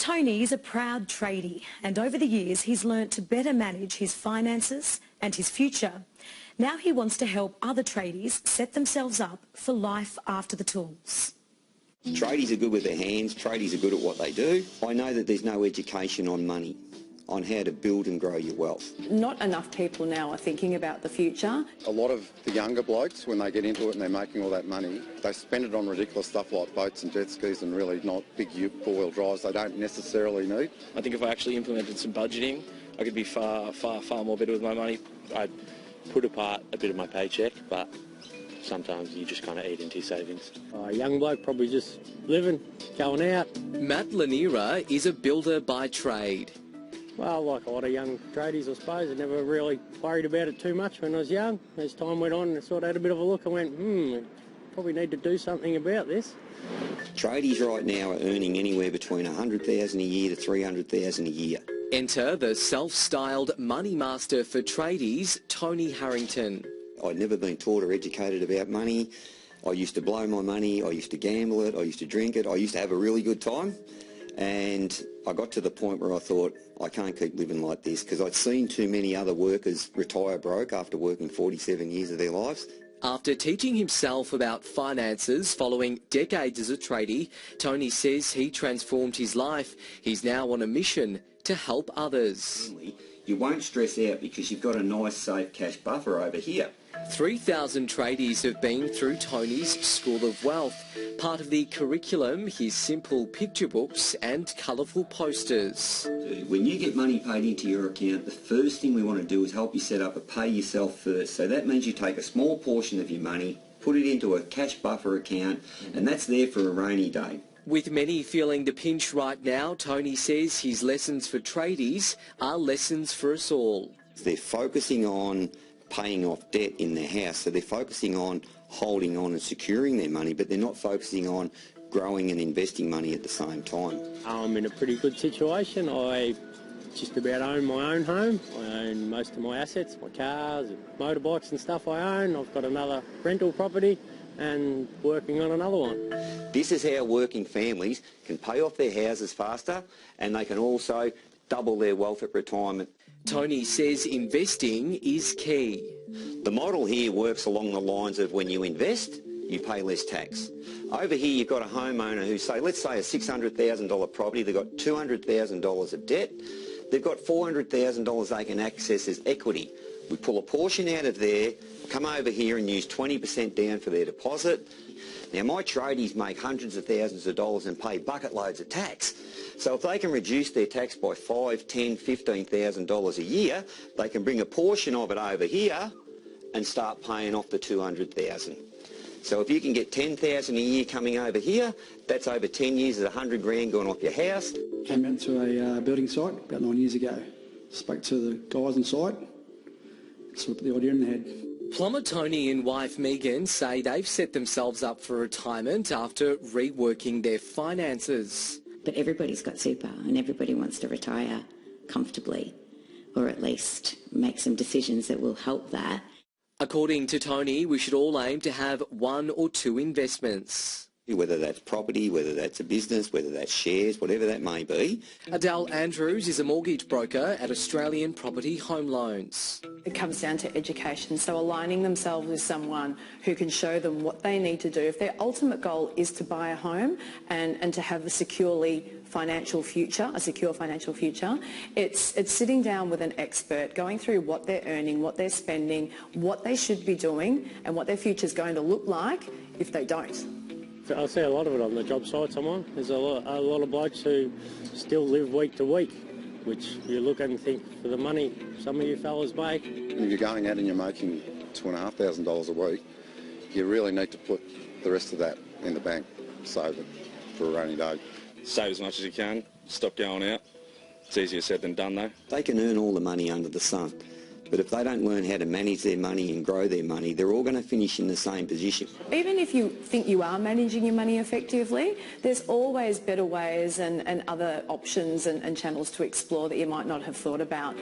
Tony is a proud tradie, and over the years he's learnt to better manage his finances and his future. Now he wants to help other tradies set themselves up for life after the tools. Tradies are good with their hands, tradies are good at what they do. I know that there's no education on money, on how to build and grow your wealth. Not enough people now are thinking about the future. A lot of the younger blokes, when they get into it and they're making all that money, they spend it on ridiculous stuff like boats and jet skis and really not big four-wheel drives they don't necessarily need. I think if I actually implemented some budgeting, I could be far more better with my money. I'd put apart a bit of my paycheck, but sometimes you just kind of eat into your savings. A young bloke probably just living, going out. Matt Laniera is a builder by trade. Well, like a lot of young tradies, I suppose, I never really worried about it too much when I was young. As time went on, I sort of had a bit of a look and went, probably need to do something about this. Tradies right now are earning anywhere between $100,000 a year to $300,000 a year. Enter the self-styled money master for tradies, Tony Harrington. I'd never been taught or educated about money. I used to blow my money, I used to gamble it, I used to drink it, I used to have a really good time. And I got to the point where I thought, I can't keep living like this, because I'd seen too many other workers retire broke after working 47 years of their lives. After teaching himself about finances following decades as a tradie, Tony says he transformed his life. He's now on a mission to help others. You won't stress out because you've got a nice safe cash buffer over here. 3,000 tradies have been through Tony's School of Wealth. Part of the curriculum, his simple picture books and colourful posters. When you get money paid into your account, the first thing we want to do is help you set up a pay yourself first. So that means you take a small portion of your money, put it into a cash buffer account, and that's there for a rainy day. With many feeling the pinch right now, Tony says his lessons for tradies are lessons for us all. They're focusing on paying off debt in their house, so they're focusing on holding on and securing their money, but they're not focusing on growing and investing money at the same time. I'm in a pretty good situation. I just about own my own home. I own most of my assets, my cars and motorbikes and stuff I own. I've got another rental property and working on another one. This is how working families can pay off their houses faster, and they can also double their wealth at retirement. Tony says investing is key. The model here works along the lines of when you invest, you pay less tax. Over here you've got a homeowner who, let's say a $600,000 property, they've got $200,000 of debt, they've got $400,000 they can access as equity. We pull a portion out of there, come over here and use 20% down for their deposit. Now my tradies make hundreds of thousands of dollars and pay bucket loads of tax. So if they can reduce their tax by $5,000, $10,000, $15,000 a year, they can bring a portion of it over here and start paying off the $200,000. So if you can get $10,000 a year coming over here, that's over 10 years at $100 grand going off your house. Came out to a building site about 9 years ago. Spoke to the guys on site, sort of put the idea in their head. Plumber Tony and wife Megan say they've set themselves up for retirement after reworking their finances. But everybody's got super and everybody wants to retire comfortably, or at least make some decisions that will help that. According to Tony, we should all aim to have one or two investments. Whether that's property, whether that's a business, whether that's shares, whatever that may be. Adele Andrews is a mortgage broker at Australian Property Home Loans. It comes down to education, so aligning themselves with someone who can show them what they need to do. If their ultimate goal is to buy a home and to have a secure financial future, it's sitting down with an expert, going through what they're earning, what they're spending, what they should be doing and what their future is going to look like if they don't. I see a lot of it on the job sites I'm on. There's a lot of blokes who still live week to week, which you look at and think, for the money some of you fellas make. If you're going out and you're making $2,500 a week, you really need to put the rest of that in the bank, save it for a rainy day. Save as much as you can, stop going out. It's easier said than done though. They can earn all the money under the sun, but if they don't learn how to manage their money and grow their money, they're all going to finish in the same position. Even if you think you are managing your money effectively, there's always better ways and other options and channels to explore that you might not have thought about.